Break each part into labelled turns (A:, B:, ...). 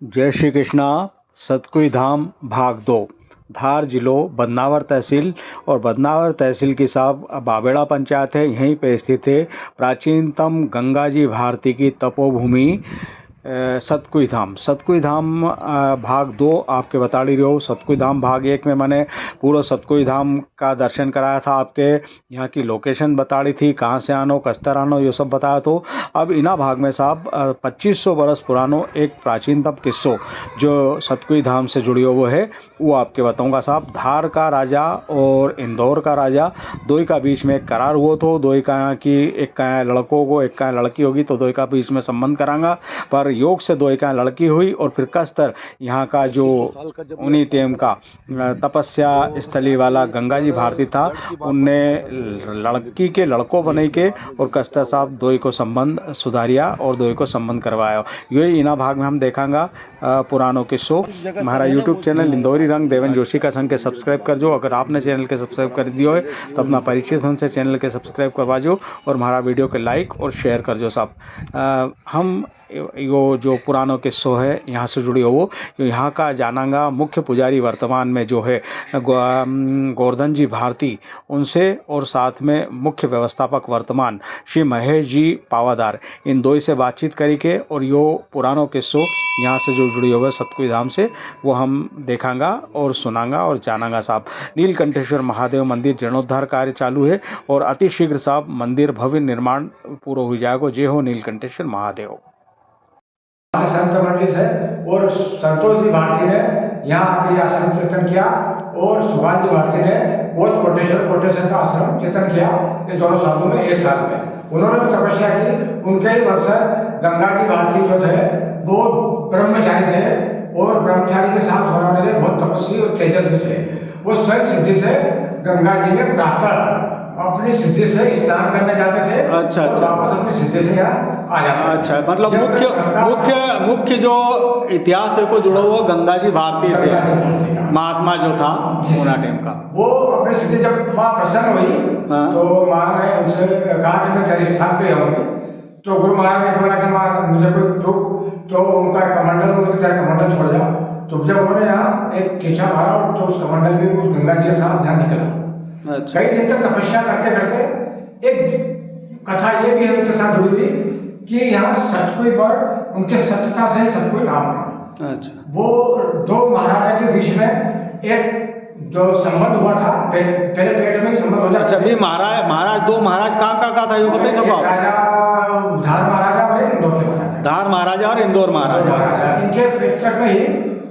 A: जय श्री कृष्णा। सतकुई धाम भाग 2। धार जिलों बदनावर तहसील और बदनावर तहसील की साहब बाबेड़ा पंचायत है, यहीं पे स्थित है प्राचीनतम गंगा जी भारती की तपोभूमि सतकुई धाम। सतकुई धाम भाग 2 आपके बता रही हो। सतकुई धाम भाग 1 में मैंने पूरा सतकुई धाम का दर्शन कराया था, आपके यहाँ की लोकेशन बता रही थी, कहाँ से आनो कस्तर आनो ये सब बताया। तो अब इना भाग में साहब 2500 बरस पुरानो एक प्राचीनतम किस्सो जो सतकुई धाम से जुड़ी हो वो है, वो आपके बताऊंगा साहब। धार का राजा और इंदौर का राजा दो का बीच में एक करार हुआ तो दो का यहाँ की एक का लड़कों को एक का लड़की होगी तो दो का बीच में संबंध करांगा। पर योग से दो का लड़की हुई और फिर कस्तर यहाँ का जो उन्हीं टेम का तपस्या स्थली वाला गंगा जी भारती था, उनने लड़की के लड़कों बने के और कस्तर साहब दो को संबंध सुधारिया और दो को संबंध करवाया। यही इना भाग में हम देखांगा पुरानों के शो। हमारा यूट्यूब चैनल इंदौरी रंग देवेंद्र जोशी का संग के सब्सक्राइब कर जो। अगर आपने चैनल के सब्सक्राइब कर दियो है तो अपना परिचित धन से चैनल के सब्सक्राइब करवा जो और हमारा वीडियो के लाइक और शेयर कर जो साहब। हम यो जो पुरानों के शो है यहाँ से जुड़ी हो वो यहाँ का जानांगा मुख्य पुजारी वर्तमान में जो है गोवर्धन जी भारती, उनसे और साथ में मुख्य व्यवस्थापक वर्तमान श्री महेश जी पावादार, इन दो से बातचीत करी के और यो पुरानों के शो यहाँ से जो जुड़ी हुए सतकुई धाम से वो हम देखांगा और सुनांगा और जानांगा साहब। नीलकंठेश्वर महादेव मंदिर जीर्णोद्धार कार्य चालू है और अति शीघ्र साहब मंदिर भव्य निर्माण पूरा हो जाएगा। जय हो नीलकंठेश्वर महादेव।
B: संत मंडली से और संतोष जी भारती ने यहाँ आके आश्रम कीर्तन किया और सुभाष जी भारती ने बहुत कोटेश्वर का आश्रम कीर्तन किया। ये दोनों सालों में एक साल में उन्होंने भी तपस्या की। उनके ही वंश गंगा जी भारती जो थे वो ब्रह्मचारी थे और ब्रह्मचारी के साथ होने वाले बहुत तपस्वी और तेजस्वी थे। वो स्वयं सिद्धि से गंगा जी में प्रातः अपनी सिद्धि से स्नान करने जाते थे।
A: अच्छा
B: अच्छा। वापस अपनी सिद्धि से यहाँ आ जाते।
A: अच्छा, मतलब मुख्य जो इतिहास है को जुड़ा हुआ गंगा जी भारती से महात्मा जो था उना टाइम का, वो
B: अपनी सिद्धि जब माँ प्रसन्न हुई तो माँ ने उनसे कहा कि मैं तेरे स्थान पे आऊंगी। तो गुरु महाराज ने बोला कि माँ मुझे कोई रोक, तो उनका कमंडल उनके तेरा कमंडल छोड़ जा। तो जब उन्होंने यहाँ एक टीछा मारा तो उस कमंडल भी उस गंगा जी के साथ यहाँ निकला।
A: अच्छा।
B: कई दिन तक तपस्या करते करते एक कथा ये भी है उनके साथ जुड़ी हुई कि यहाँ सतकुई पर उनके सत्यता से सतकुई नाम पड़ा।
A: अच्छा।
B: वो दो महाराजा के बीच में एक जो संबंध हुआ था, पहले पेट में ही संबंध हो जाता।
A: अच्छा, भी महाराज दो महाराज कहाँ का था ये बताइए सब आप।
B: राजा धार महाराजा और इंदौर के महाराजा।
A: धार महाराजा और इंदौर महाराजा,
B: इनके पेट में ही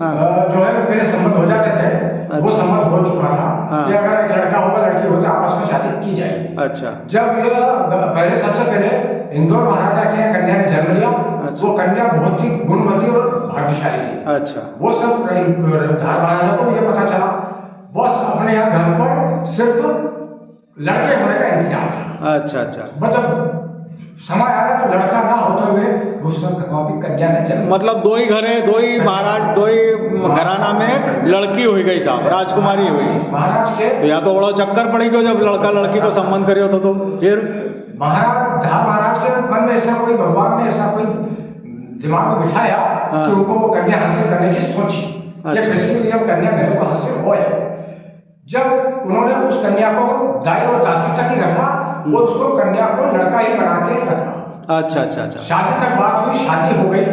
B: जो है पहले संबंध हो जाते थे। वो संबंध हो चुका था कि अगर एक लड़का होगा लड़की होता आपस में शादी की जाए।
A: अच्छा।
B: जब ये पहले सबसे पहले इंदौर महाराजा के कन्या ने जन्म लिया। अच्छा। वो कन्या बहुत ही गुणवती और भाग्यशाली थी।
A: अच्छा।
B: वो सब धार महाराजा को ये पता चला, बस अपने यहाँ घर पर सिर्फ लड़के होने का इंतजार था।
A: अच्छा अच्छा।
B: मतलब समय आया तो लड़का ना होते हुए उसमें कन्या ने जन्म,
A: मतलब दो ही घरे दो ही महाराज दो ही घराना में लड़की हुई गई साहब, राजकुमारी हुई
B: महाराज के।
A: तो यहाँ तो बड़ा चक्कर पड़ी गयो जब लड़का लड़की को संबंध करियो तो फिर
B: महाराज धार महाराज के मन में ऐसा कोई भगवान ने ऐसा कोई दिमाग में बिठाया कि उनको वो कन्या हासिल करने की सोची। अच्छा। कन्या मेरे को हासिल हो। जब उन्होंने उस कन्या को दाई और दासी तक ही रखा और उसको कन्या को लड़का ही बना के रखा।
A: अच्छा अच्छा अच्छा।
B: शादी तक बात हुई, शादी हो गई।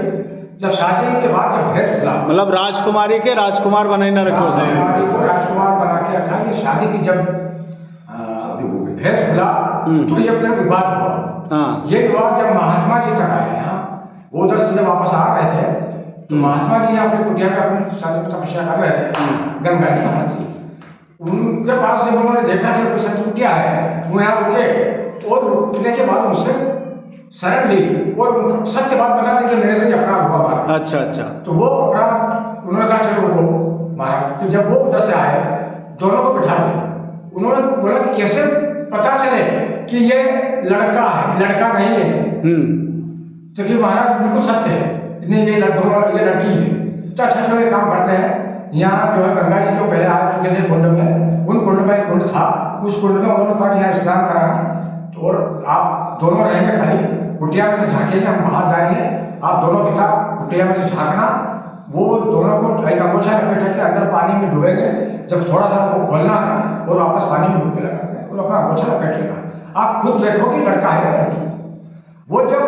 B: जब शादी के बाद जब भेद खुला,
A: मतलब राजकुमारी के राजकुमार बनाई न रखो
B: राजकुमारी को राजकुमार बना के रखा। ये शादी की जब भेद खुला तो ये फिर विवाद हुआ। ये विवाद जब महात्मा जी तक आए यहाँ, वो उधर से जब वापस आ रहे थे तो महात्मा जी अपनी कुटिया में अपनी शादी में तपस्या कर रहे थे। गंगा जी महाराज जी उनके पास जब उन्होंने देखा कि कोई शत्रु क्या है, वो यहाँ रुके और रुकने के बाद उनसे शरण ली और सत्य बात बता दी कि मेरे से अपराध हुआ महाराज।
A: अच्छा अच्छा।
B: तो वो अपराध उन्होंने कहा चलो रुको महाराज। तो जब वो उधर से आए दोनों को बिठा दिया। उन्होंने बोला कि कैसे पता चले कि ये लड़का है लड़का नहीं है। तो कि महाराज बिल्कुल सत्य है, नहीं ये लड़की है। तो अच्छा चलो एक काम करते हैं, यहाँ जो है गंगा जी जो पहले आ चुके थे कुंड में, उन कुंड में एक कुंड था, उस कुंड में उन्होंने कहा कि यहाँ स्नान कराना तो और आप दोनों रहेंगे खाली कुटिया में से झांकेंगे, हम बाहर जाएंगे, आप दोनों पिता कुटिया में से झांकना वो दोनों को एक अंगोछा लपेटा के अंदर पानी में डूबेंगे, जब थोड़ा सा आपको खोलना है और वापस पानी में डूब के लगाएंगे और अपना अंगोछा लपेट लेना। आप खुद देखो कि लड़का है या लड़की। वो जब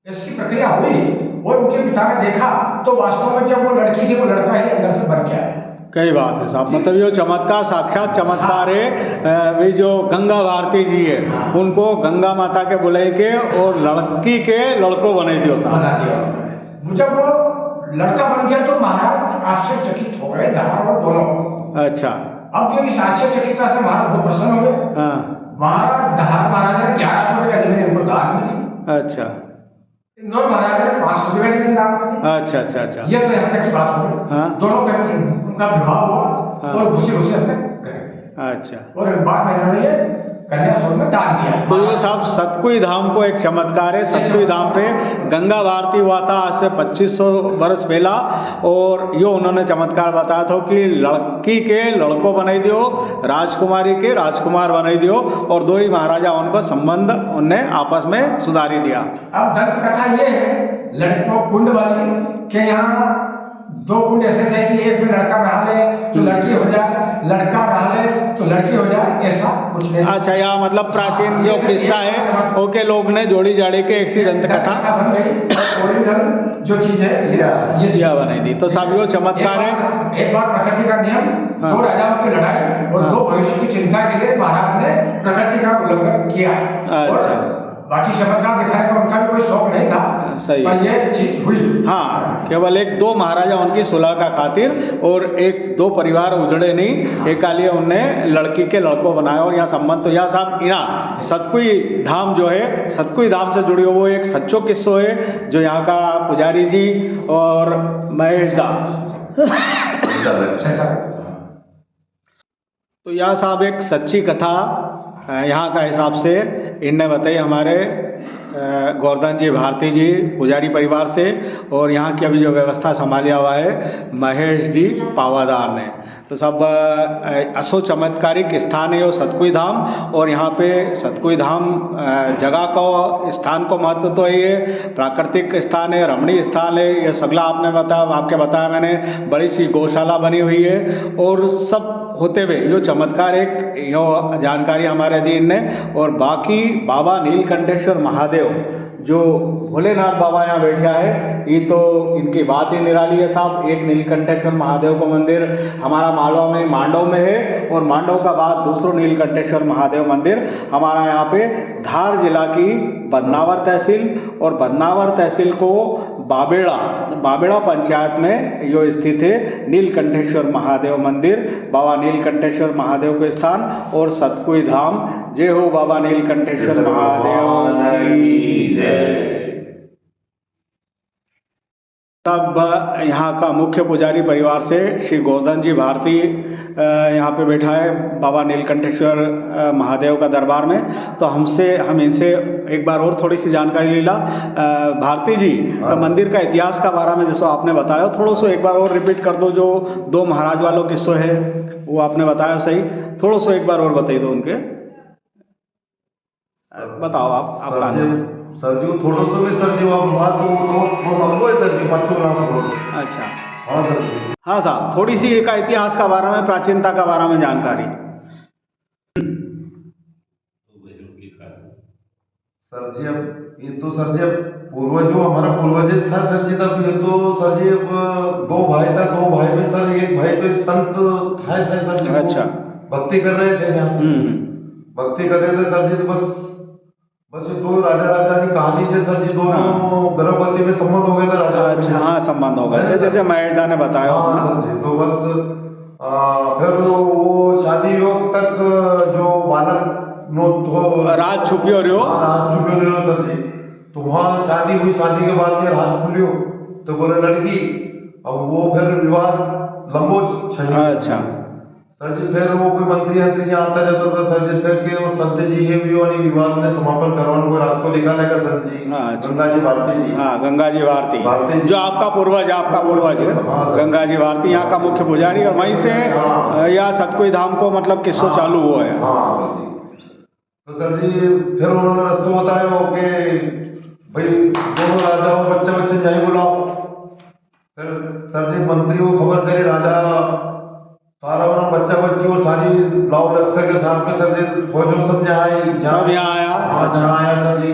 B: ऐसी प्रक्रिया हुई और उनके पिता ने देखा तो वास्तव में जब वो लड़की थी वो लड़का ही अंदर से बन के आया।
A: कई बात है साहब, मतलब ये चमत्कार साक्षात चमत्कार है। वे जो गंगा भारती जी है उनको गंगा माता के बुलाई के और लड़की के लड़को बना दियो साहब।
B: बना दिया। जब वो लड़का बन गया तो महाराज आश्चर्यचकित हो गए, धार और दोनों।
A: अच्छा।
B: अब ये इस आश्चर्यचकितता से महाराज बहुत प्रसन्न हो गए।
A: हाँ।
B: महाराज धार महाराज ने 1100 रुपये का जमीन इनको दान में दी।
A: अच्छा।
B: इंदौर महाराज ने 500 रुपये का जमीन दान में दी।
A: अच्छा अच्छा अच्छा।
B: ये तो यहाँ तक की बात हो गई।
A: हाँ।
B: दोनों का उनका विवाह हुआ।
A: हाँ।
B: और खुशी खुशी अपने घर।
A: अच्छा।
B: और बाद में इन्होंने ये कन्या स्वर्ग में दान दिया।
A: तो ये साहब सतकुई धाम को एक चमत्कार है। सतकुई धाम पे गंगा भारती हुआ था आज से 2500 वर्ष पहला, और यो उन्होंने चमत्कार बताया था कि लड़की के लड़को बनाई दियो, राजकुमारी के राजकुमार बनाई दियो, और दो ही महाराजा उनको संबंध उनने आपस में सुधारी दिया।
B: अब दंत कथा ये है लड़कों कुंड वाली के यहाँ दो कुंड ऐसे थे कि एक में लड़का रहा ले तो लड़की हो जाए, लड़का रहा ले तो लड़की हो जाए, ऐसा कुछ नहीं।
A: अच्छा, या मतलब प्राचीन जो किस्सा है ओके लोग ने जोड़ी जाड़ी के एक सी दंत कथा
B: बन गई। ओरिजिनल जो चीज है
A: ये बनाई दी। तो साहब यो चमत्कार है।
B: एक बार प्रकृति का नियम,
A: हाँ।
B: दो राजाओं की लड़ाई और दो भविष्य की चिंता के लिए महाराज ने प्रकृति का उल्लंघन किया।
A: अच्छा।
B: बाकी चमत्कार दिखाने का उनका भी कोई शौक नहीं था।
A: सही।
B: पर ये चीज हुई।
A: हाँ, केवल एक दो महाराजा उनकी सुलह का खातिर, और एक दो परिवार उजड़े नहीं, एक लिए उनने लड़की के लड़को बनाया। और यहाँ संबंध तो यहाँ साहब यहाँ सतकुई धाम जो है, सतकुई धाम से जुड़ी हो वो एक सच्चो किस्सो है जो यहाँ का पुजारी जी और महेश दा तो यह साहब एक सच्ची कथा यहाँ का हिसाब से इनने बताई हमारे गोवर्धन जी भारती जी पुजारी परिवार से, और यहाँ की अभी जो व्यवस्था संभालिया हुआ है महेश जी पावादार ने। तो सब असो चमत्कारिक स्थान है वो सतकुई धाम, और यहाँ पे सतकुई धाम जगह को स्थान को महत्व तो है, ये प्राकृतिक स्थान है, रमणीय स्थान है, ये सगला आपने बताया मैंने, बड़ी सी गौशाला बनी हुई है, और सब होते हुए यो चमत्कार एक यो जानकारी हमारे दीन ने। और बाकी बाबा नीलकंठेश्वर महादेव जो भोलेनाथ बाबा यहाँ बैठा है, ये तो इनकी बात ही निराली है साहब। एक नीलकंठेश्वर महादेव का मंदिर हमारा मालवा में मांडव में है, और मांडव का बाद दूसरो नीलकंठेश्वर महादेव मंदिर हमारा यहाँ पे धार जिला की बदनावर तहसील, और बदनावर तहसील को बाबेड़ा पंचायत में यो स्थित है नीलकंठेश्वर महादेव मंदिर, बाबा नीलकंठेश्वर महादेव के स्थान और सतकुई धाम। जय हो बाबा नीलकंठेश्वर महादेव की जय। तब यहाँ का मुख्य पुजारी परिवार से श्री गोवर्धन जी भारती यहाँ पे बैठा है बाबा नीलकंठेश्वर महादेव का दरबार में। तो हम इनसे एक बार और थोड़ी सी जानकारी लीला। भारती जी, मंदिर का इतिहास का बारे में जैसा आपने बताया थोड़ा सा एक बार और रिपीट कर दो। जो दो महाराज वालों किस्सो है वो आपने बताया सही, थोड़ा सा एक बार और बताइए दो उनके। बताओ आप
C: सर जी थोड़ा सा नहीं सर जी बात वो हमको है सर जी बच्चों नाम।
A: अच्छा
C: हाँ सर जी।
A: हाँ साहब, थोड़ी सी एक इतिहास का बारे में, प्राचीनता का बारे में जानकारी।
C: सर जी अब ये तो सर जी अब पूर्वज जो हमारा पूर्वज था सर जी, तब ये तो सर जी अब दो भाई था, दो भाई में सर एक भाई तो संत थे सर जी।
A: अच्छा।
C: भक्ति कर रहे थे यहाँ से, भक्ति कर रहे थे सर जी। तो बस ये दो राजा की कहानी है सर जी, दोनों गर्भवती में संबंध हो गए थे राजा।
A: अच्छा, हाँ संबंध हो गए जैसे महेश दा ने बताया।
C: हाँ सर जी। तो बस फिर वो शादी योग तक जो बालक नो तो
A: राज छुपियो रहो।
C: हाँ राज छुपियो रहो सर जी। तो वहाँ शादी हुई, शादी के बाद ये राज खुलियो तो बोले लड़की, अब वो फिर विवाद लंबो छलियो।
A: अच्छा
C: सर जी। फिर वो कोई मंत्री आता जाता था सर जी, फिर के वो संत जी है विवाद में समापन करवाने को रास्ता निकाले का सर जी। गंगा जी भारती जी।
A: हाँ गंगा जी भारती जो आपका पूर्वज है।
C: हाँ,
A: गंगा जी भारती यहाँ का मुख्य पुजारी, और वहीं से यह सतकुई धाम को मतलब किस्सो चालू हुआ है।
C: हाँ सर जी। तो सर जी फिर उन्होंने रास्ता बताया कि भाई दोनों राजाओं बच्चे जाए बुलाओ। फिर सर जी मंत्री को खबर करी, राजा सारा उन्होंने बच्चा बच्ची और सारी लाओ लश्कर के साथ में सर जी फौजों सब यहाँ आई,
A: सब यहाँ आया।
C: हाँ जहाँ आया सर जी,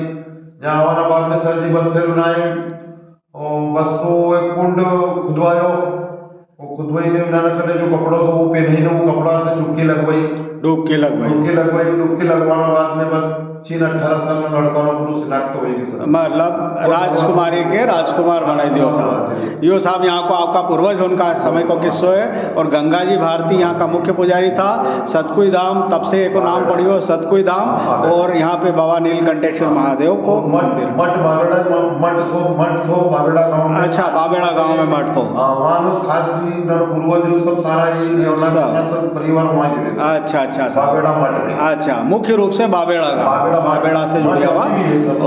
C: जहाँ औरंगाबाद में सर जी बस फिर बनाए और बस तो एक कुंड खुदवायो, वो खुदवाई ने उन्होंने करने जो कपड़ों तो वो पहने ने वो कपड़ा से चुपकी लगवाई,
A: डुबकी लगवाई।
C: डुबकी लगवाने बाद में बस 18 साल में लड़का ने पुरुष सिलेक्ट हो गई सर।
A: मतलब राजकुमारी के राजकुमार बनाई दियो साहब। यो साहब यहाँ को आपका पूर्वज उनका समय को किस्सो है। और गंगा जी भारती यहाँ का मुख्य पुजारी था। सतकुई धाम तब से एक नाम पड़ियो सतकुई धाम। और यहाँ पे बाबा नीलकंठेश्वर महादेव को
C: मठ बाबेड़ा बाबेड़ा गांव में।
A: अच्छा, बाबेड़ा गांव में मठ तो
C: वहाँ खास पूर्वज सब सारा ही सब परिवार वहाँ जी रहता।
A: अच्छा
C: बाबेड़ा मठ में।
A: अच्छा, मुख्य रूप से बाबेड़ा गांव, बाबेड़ा से जुड़िया हुआ।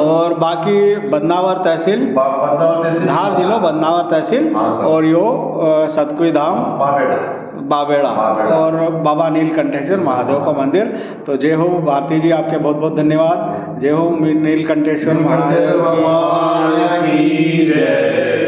A: और बाकी बदनावर तहसील, धार जिलो बदनावर तहसील। और यो सतकुई धाम बाबेड़ा और बाबा नीलकंठेश्वर महादेव का मंदिर। तो जय हो भारती जी, आपके बहुत बहुत धन्यवाद। जय हो नीलकंठेश्वर महादेव की जय।